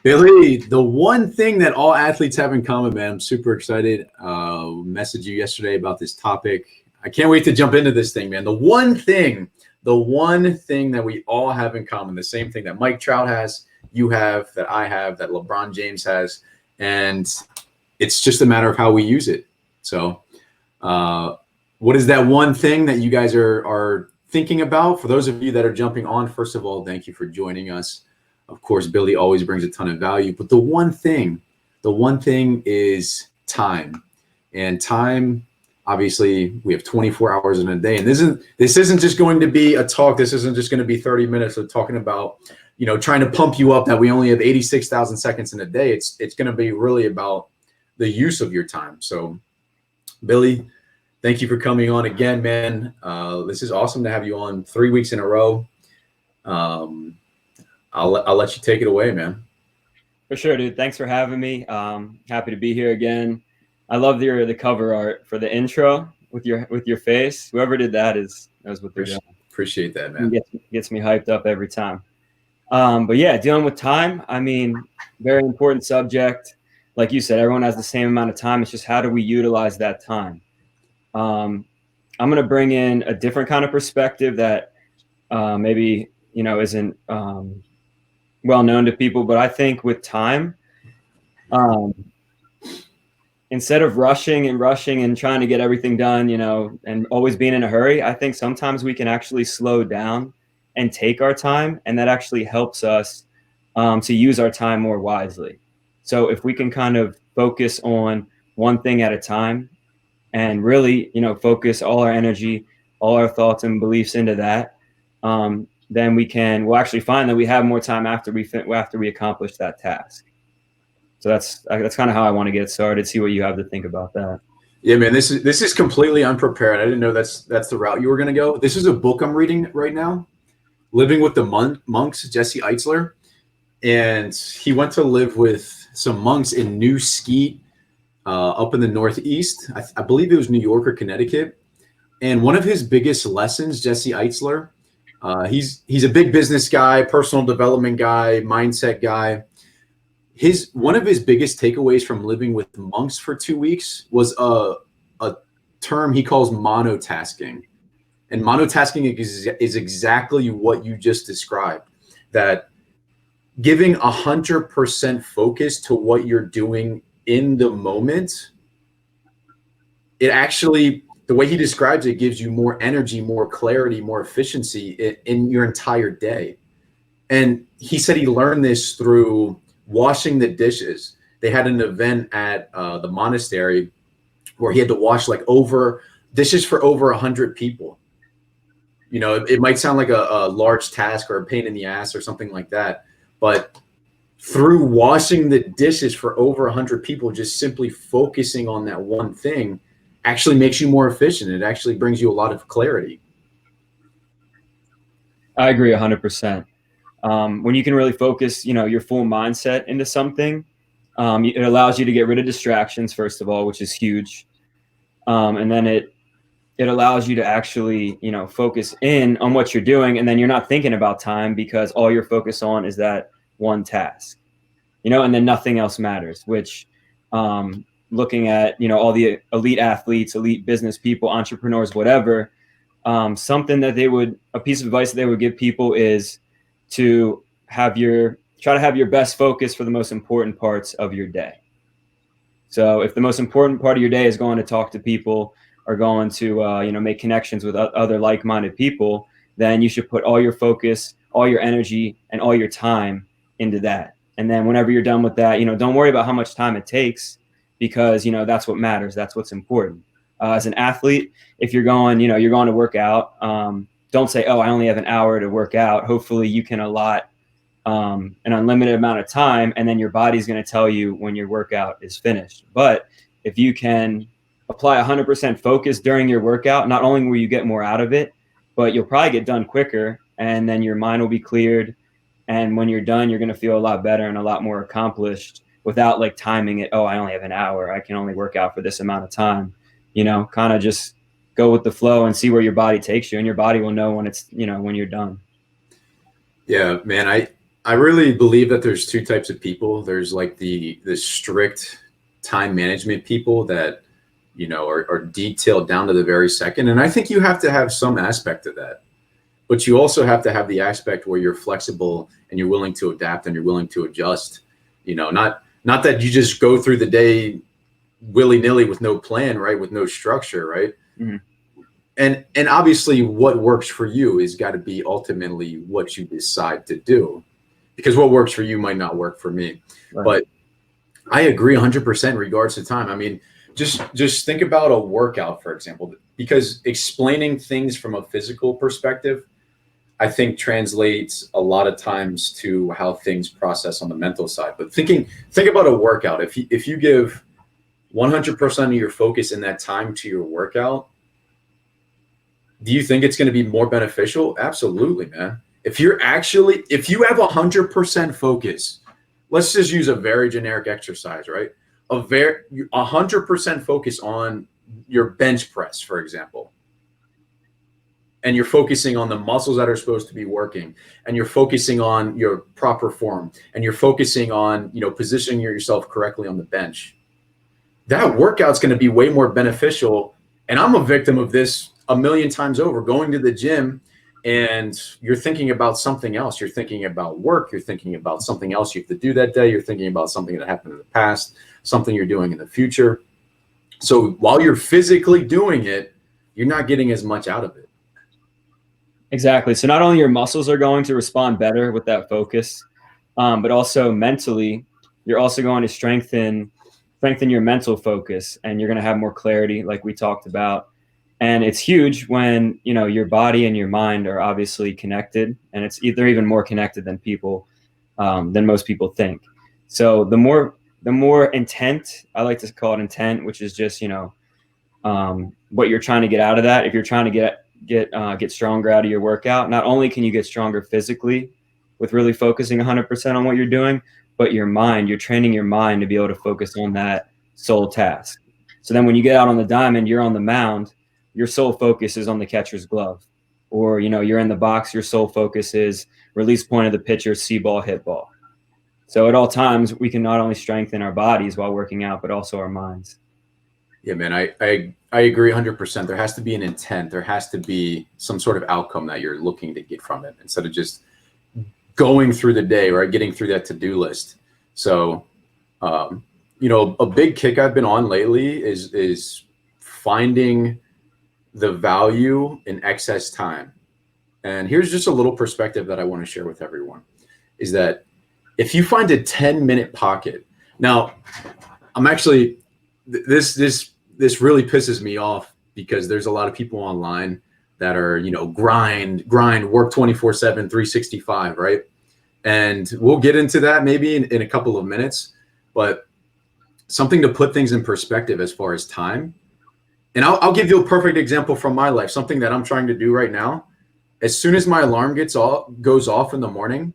Billy, the one thing that all athletes have in common, man, I'm super excited. Messaged you yesterday about this topic. I can't wait to jump into this thing, man. The one thing that we all have in common, the same thing that Mike Trout has, you have, that I have, that LeBron James has, and it's just a matter of how we use it. So, what is that one thing that you guys are thinking about? For those of you that are jumping on, first of all, thank you for joining us. Of course, Billy always brings a ton of value, but the one thing is time. And time, obviously, we have 24 hours in a day. And this isn't just going to be a talk. This isn't just going to be 30 minutes of talking about, trying to pump you up that we only have 86,000 seconds in a day. It's going to be really about the use of your time. So, Billy, thank you for coming on again, man. This is awesome to have you on 3 weeks in a row. I'll let you take it away, man. For sure, dude. Thanks for having me. Happy to be here again. I love the cover art for the intro with your face. Whoever did that knows what they're doing. Appreciate that, man. Gets me hyped up every time. But yeah, dealing with time. I mean, very important subject. Like you said, everyone has the same amount of time. It's just how do we utilize that time? I'm going to bring in a different kind of perspective that maybe isn't well known to people, but I think with time, instead of rushing and trying to get everything done, and always being in a hurry, I think sometimes we can actually slow down and take our time, and that actually helps us to use our time more wisely. So if we can kind of focus on one thing at a time and really, focus all our energy, all our thoughts and beliefs into that, then we'll actually find that we have more time after we accomplish that task. So that's kind of how I want to get started. See what you have to think about that. Yeah, man, this is completely unprepared. I didn't know that's the route you were going to go. This is a book I'm reading right now, Living with the Monks, Jesse Itzler, and he went to live with some monks in New Skeet, up in the Northeast. I believe it was New York or Connecticut. And one of his biggest lessons, Jesse Itzler. He's a big business guy, personal development guy, mindset guy. One of his biggest takeaways from living with monks for 2 weeks was a term he calls monotasking. And monotasking is exactly what you just described, that giving 100% focus to what you're doing in the moment, it actually, the way he describes it, gives you more energy, more clarity, more efficiency in your entire day. And he said he learned this through washing the dishes. They had an event at the monastery where he had to wash dishes for over 100 people. It might sound like a large task or a pain in the ass or something like that, but through washing the dishes for over 100 people, just simply focusing on that one thing actually makes you more efficient. It actually brings you a lot of clarity. I agree 100%. When you can really focus, your full mindset into something, it allows you to get rid of distractions, first of all, which is huge. And then it allows you to actually, focus in on what you're doing. And then you're not thinking about time because all you're focused on is that one task, and then nothing else matters, which, looking at, all the elite athletes, elite business people, entrepreneurs, whatever, a piece of advice that they would give people is to try to have your best focus for the most important parts of your day. So if the most important part of your day is going to talk to people or going to, make connections with other like-minded people, then you should put all your focus, all your energy, and all your time into that. And then whenever you're done with that, don't worry about how much time it takes, because, that's what matters. That's what's important. As an athlete, if you're going to work out, don't say, oh, I only have an hour to work out. Hopefully you can allot an unlimited amount of time, and then your body's going to tell you when your workout is finished. But if you can apply 100% focus during your workout, not only will you get more out of it, but you'll probably get done quicker, and then your mind will be cleared. And when you're done, you're going to feel a lot better and a lot more accomplished without timing it. Oh, I only have an hour. I can only work out for this amount of time. Kind of just go with the flow and see where your body takes you, and your body will know when it's, when you're done. Yeah, man. I really believe that there's two types of people. There's like the strict time management people that, you know, are detailed down to the very second. And I think you have to have some aspect of that. But you also have to have the aspect where you're flexible and you're willing to adapt and you're willing to adjust. You know, not that you just go through the day willy-nilly with no plan, right? With no structure, right? Mm-hmm. And obviously what works for you is got to be ultimately what you decide to do, because what works for you might not work for me. Right. But I agree 100% in regards to time. I mean, just think about a workout, for example, because explaining things from a physical perspective, I think translates a lot of times to how things process on the mental side. But think about a workout. If you give 100% of your focus in that time to your workout, do you think it's going to be more beneficial? Absolutely, man. If you have 100% focus, let's just use a very generic exercise, right? 100% focus on your bench press, for example. And you're focusing on the muscles that are supposed to be working, and you're focusing on your proper form, and you're focusing on, you know, positioning yourself correctly on the bench. That workout's going to be way more beneficial. And I'm a victim of this a million times over, going to the gym and you're thinking about something else. You're thinking about work. You're thinking about something else you have to do that day. You're thinking about something that happened in the past, something you're doing in the future. So while you're physically doing it, you're not getting as much out of it. Exactly. So not only your muscles are going to respond better with that focus, but also mentally, you're also going to strengthen your mental focus, and you're going to have more clarity, like we talked about. And it's huge when, you know, your body and your mind are obviously connected, and they're even more connected than most people think. So the more intent, I like to call it intent, which is just, you know, what you're trying to get out of that. If you're trying to get stronger out of your workout, not only can you get stronger physically with really focusing 100% on what you're doing, but you're training your mind to be able to focus on that sole task. So then when you get out on the diamond, you're on the mound, your sole focus is on the catcher's glove. Or, you know, you're in the box, your sole focus is release point of the pitcher, see ball, hit ball. So at all times, we can not only strengthen our bodies while working out, but also our minds. Yeah, man, I agree 100%. There has to be an intent. There has to be some sort of outcome that you're looking to get from it, instead of just going through the day, right? Getting through that to-do list. So, you know, a big kick I've been on lately is finding the value in excess time. And here's just a little perspective that I want to share with everyone, is that if you find a 10-minute pocket, now I'm actually, this really pisses me off, because there's a lot of people online that are, you know, grind, work 24/7, 365, right? And we'll get into that maybe in a couple of minutes, but something to put things in perspective as far as time. And I'll give you a perfect example from my life, something that I'm trying to do right now. As soon as my alarm goes off in the morning,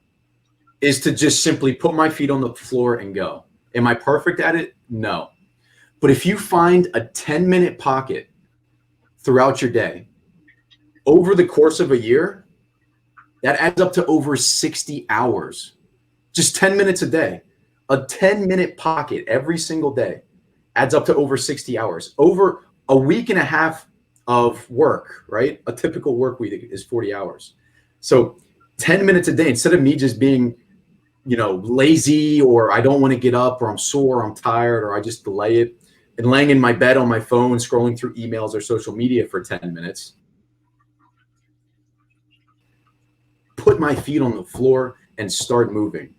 is to just simply put my feet on the floor and go. Am I perfect at it? No. But if you find a 10-minute pocket throughout your day, over the course of a year, that adds up to over 60 hours. Just 10 minutes a day. A 10-minute pocket every single day adds up to over 60 hours. Over a week and a half of work, right? A typical work week is 40 hours. So 10 minutes a day, instead of me just being, you know, lazy, or I don't want to get up, or I'm sore, or I'm tired, or I just delay it, and laying in my bed on my phone, scrolling through emails or social media for 10 minutes, put my feet on the floor and start moving.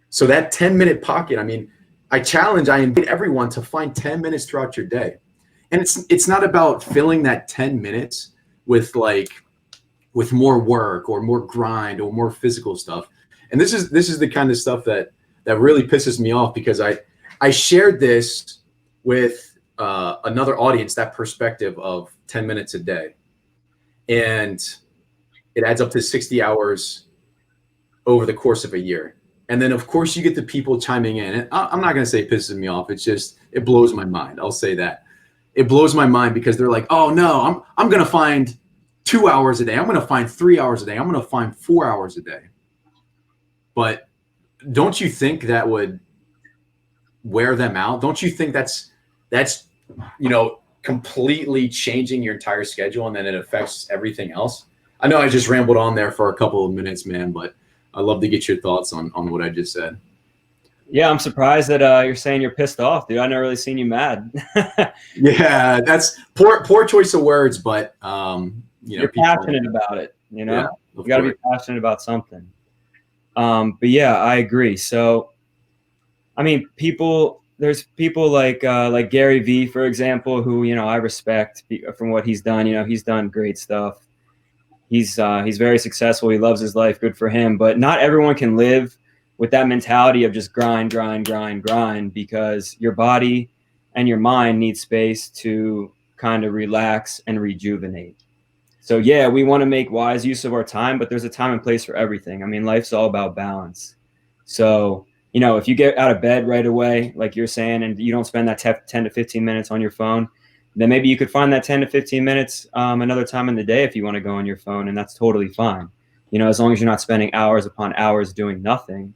So that 10-minute pocket, I mean, I invite everyone to find 10 minutes throughout your day. And it's not about filling that 10 minutes with more work or more grind or more physical stuff. And this is the kind of stuff that really pisses me off, because I shared this with another audience, that perspective of 10 minutes a day. And it adds up to 60 hours over the course of a year. And then, of course, you get the people chiming in. And I'm not going to say it pisses me off. It's just, it blows my mind. I'll say that. It blows my mind, because they're like, oh, no, I'm going to find 2 hours a day. I'm going to find 3 hours a day. I'm going to find 4 hours a day. but don't you think that would wear them out? Don't you think that's completely changing your entire schedule, and then it affects everything else? I know I just rambled on there for a couple of minutes, man, but I'd love to get your thoughts on what I just said. Yeah, I'm surprised that you're saying you're pissed off, dude. I never really seen you mad. Yeah, that's poor choice of words, but you're passionate about it. You know, yeah, you got to be passionate about something. But yeah, I agree. So, I mean, there's people like Gary Vee, for example, who, I respect from what he's done. He's done great stuff. He's very successful. He loves his life. Good for him. But not everyone can live with that mentality of just grind, because your body and your mind need space to kind of relax and rejuvenate. So yeah, we want to make wise use of our time, but there's a time and place for everything. I mean, life's all about balance. So, if you get out of bed right away, like you're saying, and you don't spend that 10 to 15 minutes on your phone, then maybe you could find that 10 to 15 minutes another time in the day if you want to go on your phone, and that's totally fine. As long as you're not spending hours upon hours doing nothing.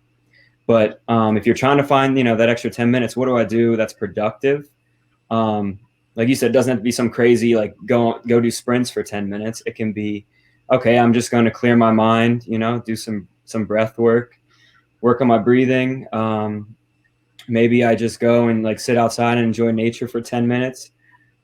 But if you're trying to find, that extra 10 minutes, what do I do that's productive? Like you said, it doesn't have to be some crazy, like go do sprints for 10 minutes. It can be, okay, I'm just going to clear my mind, do some breath work on my breathing. Maybe I just go and like sit outside and enjoy nature for 10 minutes.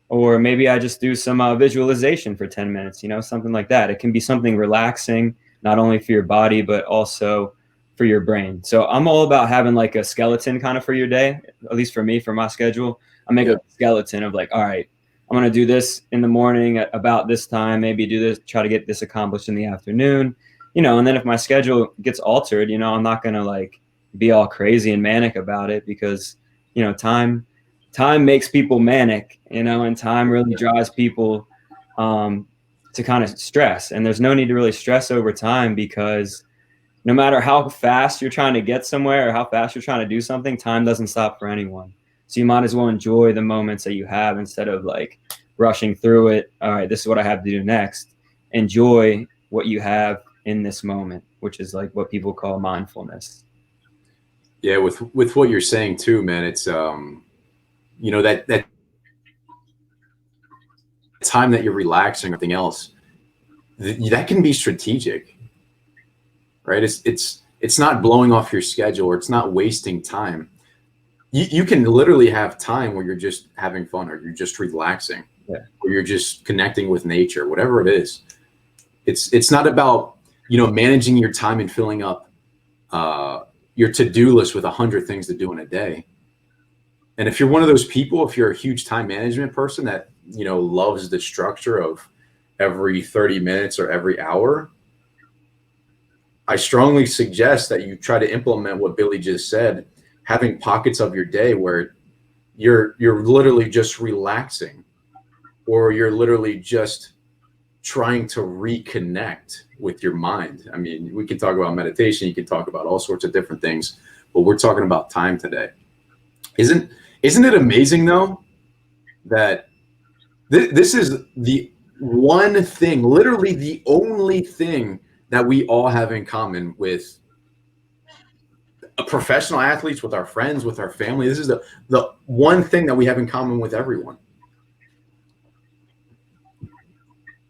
Or maybe I just do some visualization for 10 minutes, something like that. It can be something relaxing, not only for your body, but also for your brain. So I'm all about having like a skeleton kind of for your day, at least for me, for my schedule. I make a skeleton of like, all right, I'm going to do this in the morning at about this time, maybe do this, try to get this accomplished in the afternoon, and then if my schedule gets altered, I'm not going to like be all crazy and manic about it, because, time makes people manic, and time really drives people to kind of stress. And there's no need to really stress over time, because no matter how fast you're trying to get somewhere or how fast you're trying to do something, time doesn't stop for anyone. So you might as well enjoy the moments that you have instead of like rushing through it. All right, this is what I have to do next. Enjoy what you have in this moment, which is like what people call mindfulness. Yeah, with what you're saying too, man, it's that time that you're relaxing or anything else, that can be strategic, right? It's not blowing off your schedule, or it's not wasting time. You can literally have time where you're just having fun, or you're just relaxing, or you're just connecting with nature, whatever it is. It's not about managing your time and filling up your to-do list with 100 things to do in a day. And if you're one of those people, if you're a huge time management person that loves the structure of every 30 minutes or every hour, I strongly suggest that you try to implement what Billy just said, having pockets of your day where you're literally just relaxing, or you're literally just trying to reconnect with your mind. I mean, we can talk about meditation, you can talk about all sorts of different things, but we're talking about time today. Isn't it amazing though that this is the one thing, literally the only thing that we all have in common with professional athletes, with our friends, with our family? This is the one thing that we have in common with everyone.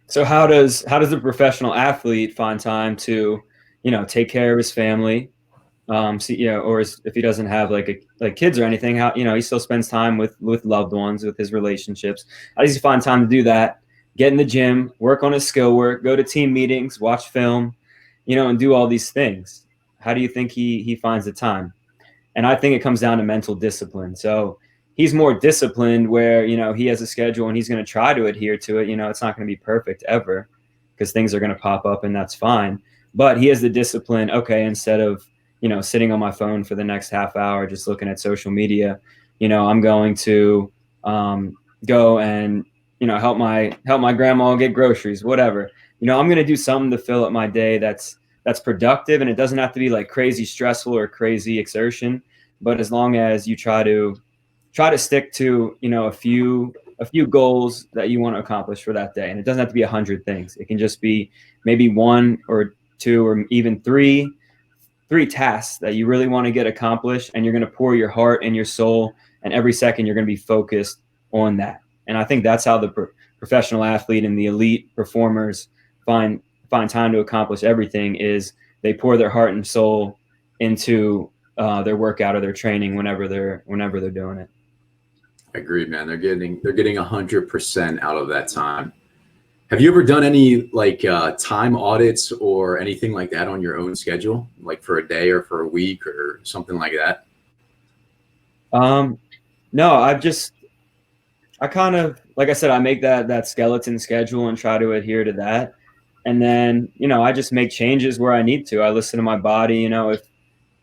So how does the professional athlete find time to, take care of his family? Or if he doesn't have like kids or anything, how, he still spends time with loved ones, with his relationships. How does he find time to do that? Get in the gym, work on his skill work, go to team meetings, watch film, and do all these things. How do you think he finds the time? And I think it comes down to mental discipline. So he's more disciplined where, he has a schedule and he's going to try to adhere to it. It's not going to be perfect ever, because things are going to pop up, and that's fine. But he has the discipline. Okay, instead of, sitting on my phone for the next half hour, just looking at social media, I'm going to go and, help my grandma get groceries, whatever. I'm going to do something to fill up my day that's productive, and it doesn't have to be like crazy stressful or crazy exertion. But as long as you try to stick to, a few goals that you want to accomplish for that day. And it doesn't have to be 100 things. It can just be maybe 1 or 2 or even 3 three tasks that you really want to get accomplished, and you're going to pour your heart and your soul, and every second you're going to be focused on that. And I think that's how the professional athlete and the elite performers find time to accomplish everything, is they pour their heart and soul into their workout or their training whenever they're doing it. I agree, man. They're getting 100% out of that time. Have you ever done any like time audits or anything like that on your own schedule, like for a day or for a week or something like that? No, I kind of, like I said, I make that skeleton schedule and try to adhere to that. And then, I just make changes where I need to. I listen to my body.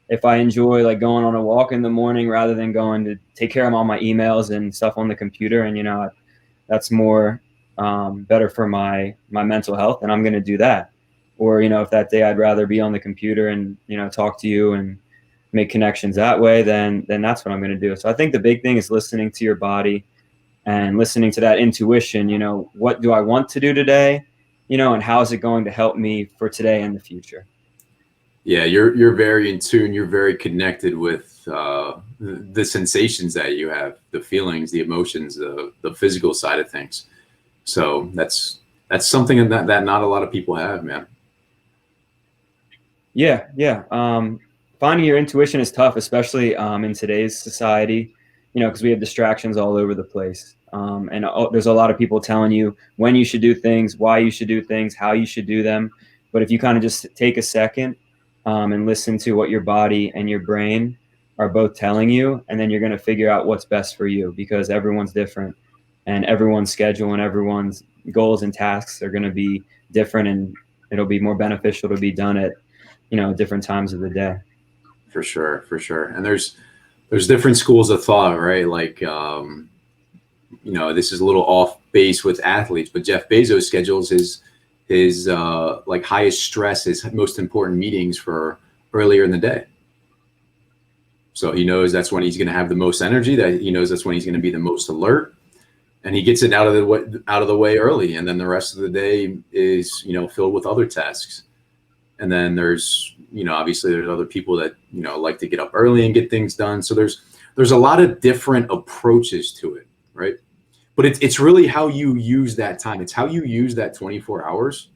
If I enjoy like going on a walk in the morning rather than going to take care of all my emails and stuff on the computer, and that's more better for my mental health, and I'm going to do that. Or if that day I'd rather be on the computer and talk to you and make connections that way, then that's what I'm going to do. So I think the big thing is listening to your body and listening to that intuition. What do I want to do today, and how is it going to help me for today and the future? Yeah, you're very in tune. You're very connected with the sensations that you have, the feelings, the emotions, the physical side of things. So that's something that not a lot of people have, man. Yeah. Finding your intuition is tough, especially in today's society, because we have distractions all over the place. And there's a lot of people telling you when you should do things, why you should do things, how you should do them. But if you kind of just take a second and listen to what your body and your brain are both telling you, and then you're going to figure out what's best for you, because everyone's different, and everyone's schedule and everyone's goals and tasks are going to be different, and it'll be more beneficial to be done at different times of the day. For sure. And there's different schools of thought, right? Like this is a little off base with athletes, but Jeff Bezos schedules his like highest stress, his most important meetings for earlier in the day. So he knows that's when he's going to have the most energy, that he knows that's when he's going to be the most alert, and he gets it out of the way early. And then the rest of the day is, filled with other tasks. And then there's, obviously there's other people that, like to get up early and get things done. So there's a lot of different approaches to it, right? But it's really how you use that time. It's how you use that 24 hours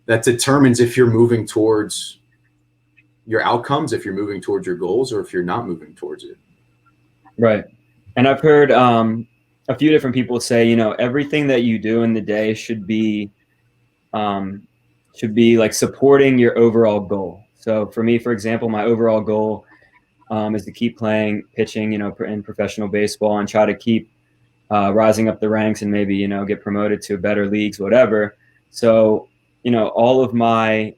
that determines if you're moving towards your outcomes, if you're moving towards your goals, or if you're not moving towards it. Right. And I've heard a few different people say, everything that you do in the day should be like supporting your overall goal. So for me, for example, my overall goal is to keep playing pitching, in professional baseball, and try to keep rising up the ranks and maybe, get promoted to better leagues, whatever. So, all my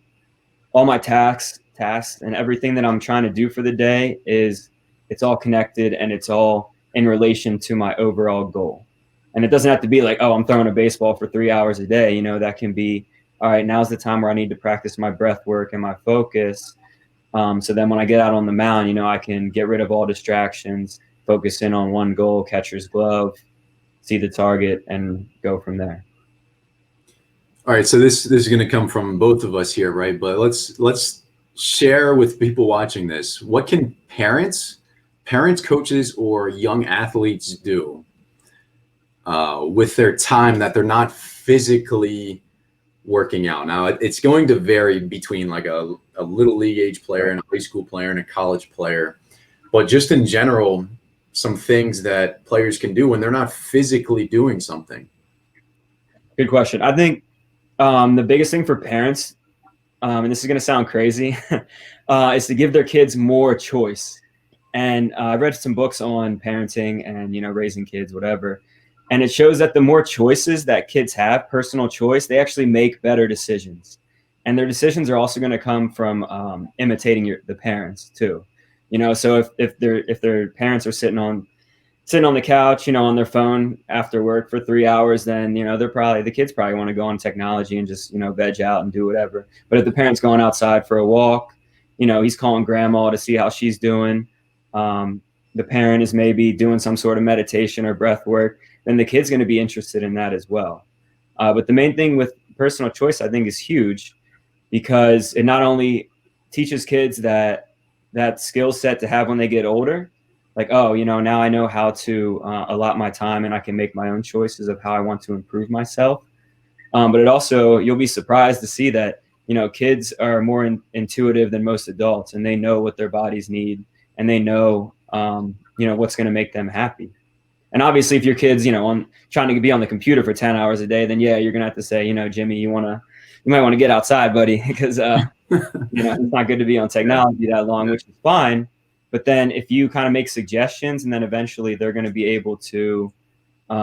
tasks and everything that I'm trying to do for the day it's all connected, and it's all in relation to my overall goal. And it doesn't have to be like, oh, I'm throwing a baseball for 3 hours a day. That can be, all right, now's the time where I need to practice my breath work and my focus. So then when I get out on the mound, I can get rid of all distractions, focus in on one goal, catcher's glove, see the target, and go from there. All right, so this is going to come from both of us here, right? But let's share with people watching this. What can parents, coaches, or young athletes do with their time that they're not physically working out? Now, it's going to vary between like a little league age player and a high school player and a college player. But just in general, some things that players can do when they're not physically doing something. Good question. I think the biggest thing for parents, and this is going to sound crazy, is to give their kids more choice. And I read some books on parenting and, raising kids, whatever. And it shows that the more choices that kids have, personal choice, they actually make better decisions. And their decisions are also going to come from imitating the parents too. So if their parents are sitting on the couch, on their phone after work for 3 hours, then, the kids probably want to go on technology and just, veg out and do whatever. But if the parent's going outside for a walk, he's calling grandma to see how she's doing. The parent is maybe doing some sort of meditation or breath work, then the kid's going to be interested in that as well. But the main thing with personal choice, I think, is huge, because it not only teaches kids that skill set to have when they get older. Like, oh, now I know how to allot my time, and I can make my own choices of how I want to improve myself. But it also, you'll be surprised to see that, kids are more intuitive than most adults, and they know what their bodies need, and they know, what's going to make them happy. And obviously if your kid's, trying to be on the computer for 10 hours a day, then yeah, you're going to have to say, Jimmy, you might want to get outside, buddy, because, it's not good to be on technology that long, which is fine. But then if you kind of make suggestions, and then eventually they're going to be able to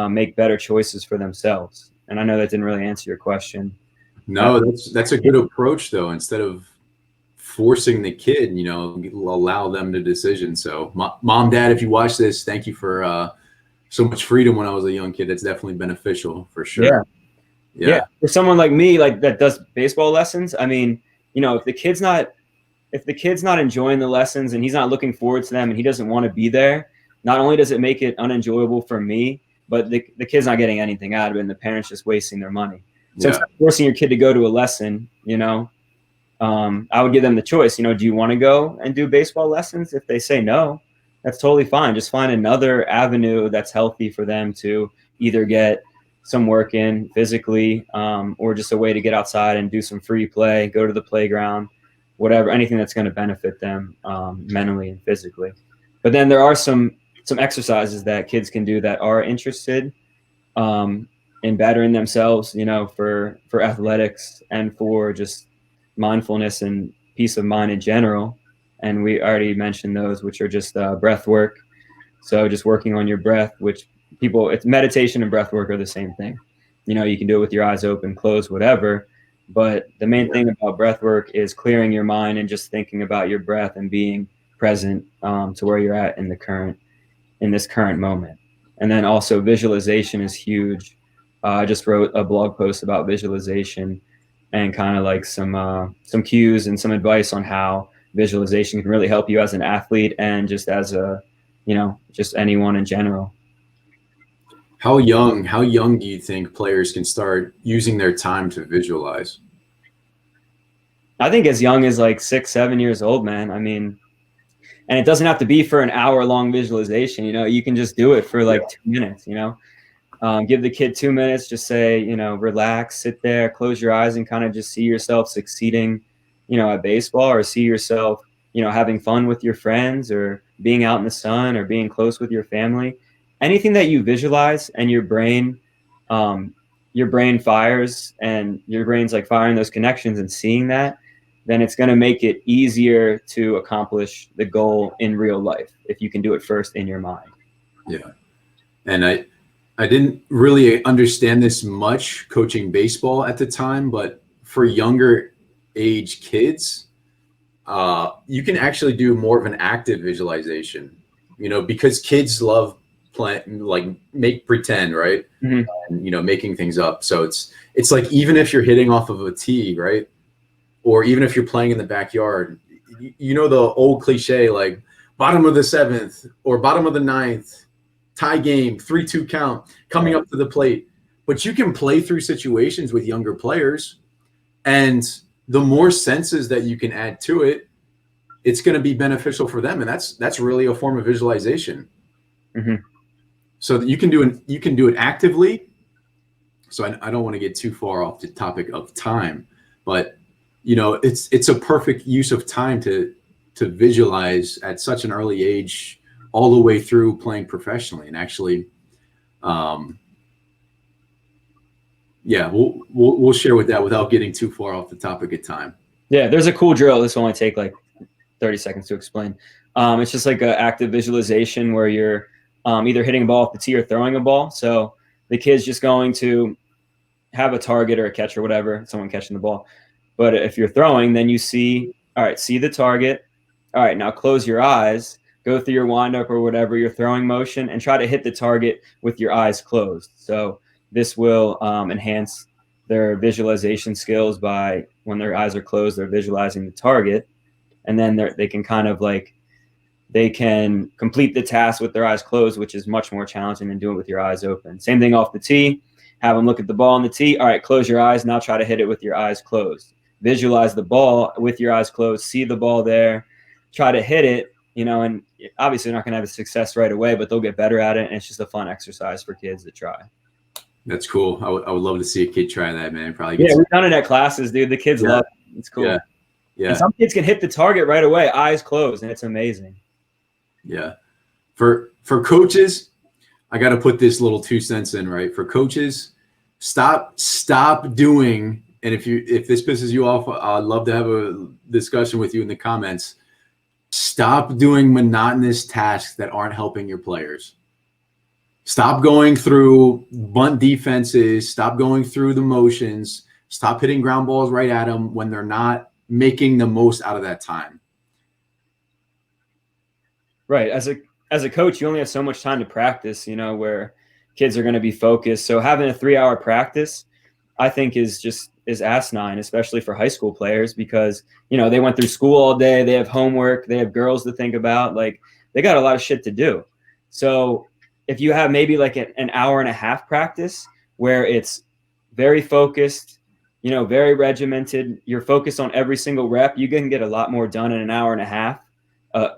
make better choices for themselves. And I know that didn't really answer your question. No, that's a good approach though. Instead of forcing the kid, allow them the decision. So mom, dad, if you watch this, thank you for so much freedom when I was a young kid. That's definitely beneficial for sure. Yeah. For someone like me, like that does baseball lessons, I mean, if the kid's not enjoying the lessons and he's not looking forward to them and he doesn't want to be there, not only does it make it unenjoyable for me, but the kid's not getting anything out of it, and the parents just wasting their money. So instead of forcing your kid to go to a lesson, I would give them the choice. Do you want to go and do baseball lessons? If they say no, that's totally fine. Just find another avenue that's healthy for them to either get some work in physically, or just a way to get outside and do some free play, go to the playground, whatever, anything that's going to benefit them mentally and physically. But then there are some exercises that kids can do that are interested in bettering themselves, for athletics and for just mindfulness and peace of mind in general. And we already mentioned those, which are just breath work. So just working on your breath, which it's meditation and breath work are the same thing. You can do it with your eyes open, closed, whatever. But the main thing about breath work is clearing your mind and just thinking about your breath and being present to where you're at in this current moment. And then also visualization is huge. I just wrote a blog post about visualization and kind of like some cues and some advice on how visualization can really help you as an athlete and just as just anyone in general. How young do you think players can start using their time to visualize? I think as young as like 6, 7 years old, man. I mean, and it doesn't have to be for an hour-long visualization. You can just do it for like 2 minutes. Give the kid 2 minutes. Just say, relax, sit there, close your eyes, and kind of just see yourself succeeding, at baseball, or see yourself, having fun with your friends, or being out in the sun, or being close with your family. Anything that you visualize and your brain fires, and your brain's like firing those connections and seeing that, then it's going to make it easier to accomplish the goal in real life if you can do it first in your mind. Yeah. And I didn't really understand this much coaching baseball at the time, but for younger age kids, you can actually do more of an active visualization, because kids love playing, like make pretend, right? Mm-hmm. And, making things up. So it's like, even if you're hitting off of a tee, right? Or even if you're playing in the backyard, the old cliche, like bottom of the 7th or bottom of the 9th, tie game, 3-2 count, coming up to the plate. But you can play through situations with younger players, and the more senses that you can add to it, it's going to be beneficial for them. And that's really a form of visualization. Mm-hmm. So that you can do it actively. So I don't want to get too far off the topic of time, but it's a perfect use of time to visualize at such an early age, all the way through playing professionally. And actually, we'll share with that without getting too far off the topic of time. Yeah, there's a cool drill. This will only take like 30 seconds to explain. It's just like an active visualization where you're either hitting a ball off the tee or throwing a ball. So the kid's just going to have a target or a catch or whatever, someone catching the ball. But if you're throwing, then you see the target. All right, now close your eyes, go through your windup or whatever, your throwing motion, and try to hit the target with your eyes closed. So this will enhance their visualization skills by, when their eyes are closed, they're visualizing the target. And then they can kind of like, they can complete the task with their eyes closed, which is much more challenging than doing it with your eyes open. Same thing off the tee. Have them look at the ball on the tee. All right, close your eyes. Now try to hit it with your eyes closed. visualize the ball with your eyes closed, see the ball there, try to hit it, you know, and obviously they're not going to have a success right away, but they'll get better at it. And it's just a fun exercise for kids to try. That's cool. I would love to see a kid try that, man. Probably. Yeah, we've done it at classes, dude. The kids love it. It's cool. Yeah. Yeah. And some kids can hit the target right away, eyes closed, and it's amazing. Yeah. For coaches, I got to put this little 2 cents in, right? For coaches, stop doing, and if this pisses you off, I'd love to have a discussion with you in the comments. Stop doing monotonous tasks that aren't helping your players. Stop going through bunt defenses. Stop going through the motions. Stop hitting ground balls right at them when they're not making the most out of that time. Right. As a coach, you only have so much time to practice, you know, where kids are going to be focused. So having a 3-hour practice, I think is asinine, especially for high school players, because, you know, they went through school all day. They have homework. They have girls to think about. Like, they got a lot of shit to do. So if you have maybe like an hour and a half practice where it's very focused, you know, very regimented, you're focused on every single rep, you can get a lot more done in an hour and a half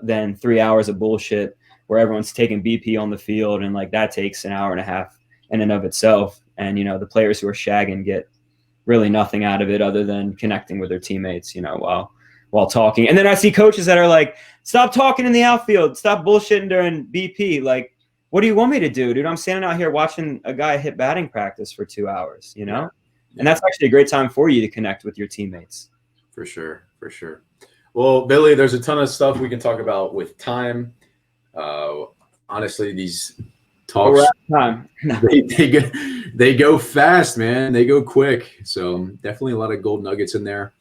than 3 hours of bullshit where everyone's taking BP on the field, and like that takes an hour and a half in and of itself. And, you know, the players who are shagging get really nothing out of it other than connecting with their teammates, you know, while talking. And then I see coaches that are like, stop talking in the outfield, stop bullshitting during BP. Like, what do you want me to do, dude? I'm standing out here watching a guy hit batting practice for 2 hours, you know? Yeah. And that's actually a great time for you to connect with your teammates. For sure. Well, Billy, there's a ton of stuff we can talk about with time. Honestly, these talks, they go fast, man. They go quick. So definitely a lot of gold nuggets in there.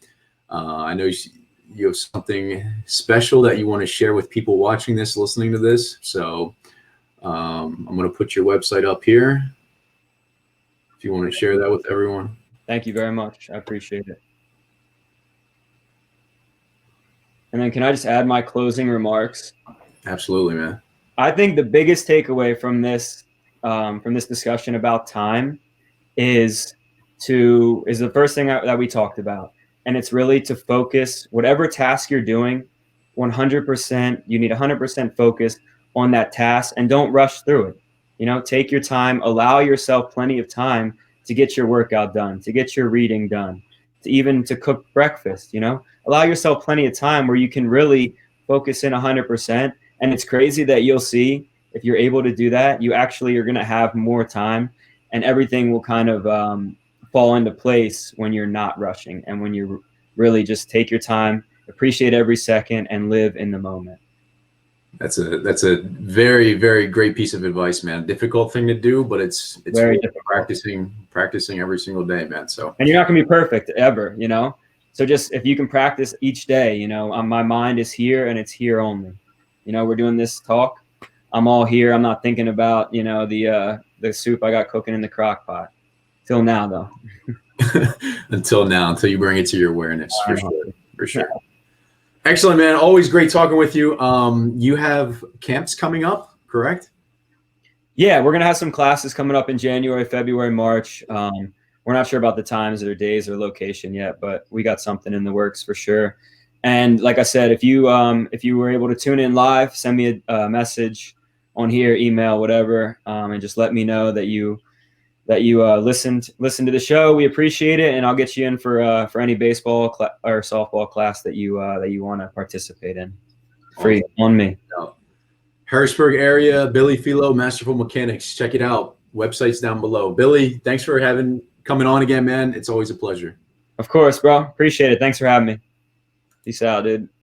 I know you have something special that you want to share with people watching this, listening to this. So I'm going to put your website up here if you want to share that with everyone. Thank you very much. I appreciate it. And then can I just add my closing remarks? Absolutely, man. I think the biggest takeaway from this discussion about time is the first thing that we talked about. And it's really to focus whatever task you're doing 100%. You need 100% focus on that task, and don't rush through it. You know, take your time, allow yourself plenty of time to get your workout done, to get your reading done, to cook breakfast, you know, allow yourself plenty of time where you can really focus in 100%. And it's crazy that you'll see if you're able to do that, you actually are going to have more time, and everything will kind of fall into place when you're not rushing and when you really just take your time, appreciate every second, and live in the moment. That's a very, very great piece of advice, man. Difficult thing to do, but it's very difficult. Practicing every single day, man. So, and you're not gonna be perfect ever, you know. So just if you can practice each day, you know, my mind is here and it's here only. You know, we're doing this talk. I'm all here. I'm not thinking about, you know, the soup I got cooking in the crock pot. Till now, though. until you bring it to your awareness, for sure. Excellent, man. Always great talking with you. You have camps coming up, correct? Yeah, we're going to have some classes coming up in January, February, March. We're not sure about the times or days or location yet, but we got something in the works for sure. And like I said, if you were able to tune in live, send me a message on here, email, whatever, and just let me know that you listened to the show. We appreciate it, and I'll get you in for any baseball or softball class that you want to participate in. Free on me. Harrisburg area, Billy Philo, Masterful Mechanics. Check it out. Website's down below. Billy, thanks for coming on again, man. It's always a pleasure. Of course, bro. Appreciate it. Thanks for having me. Peace out, dude.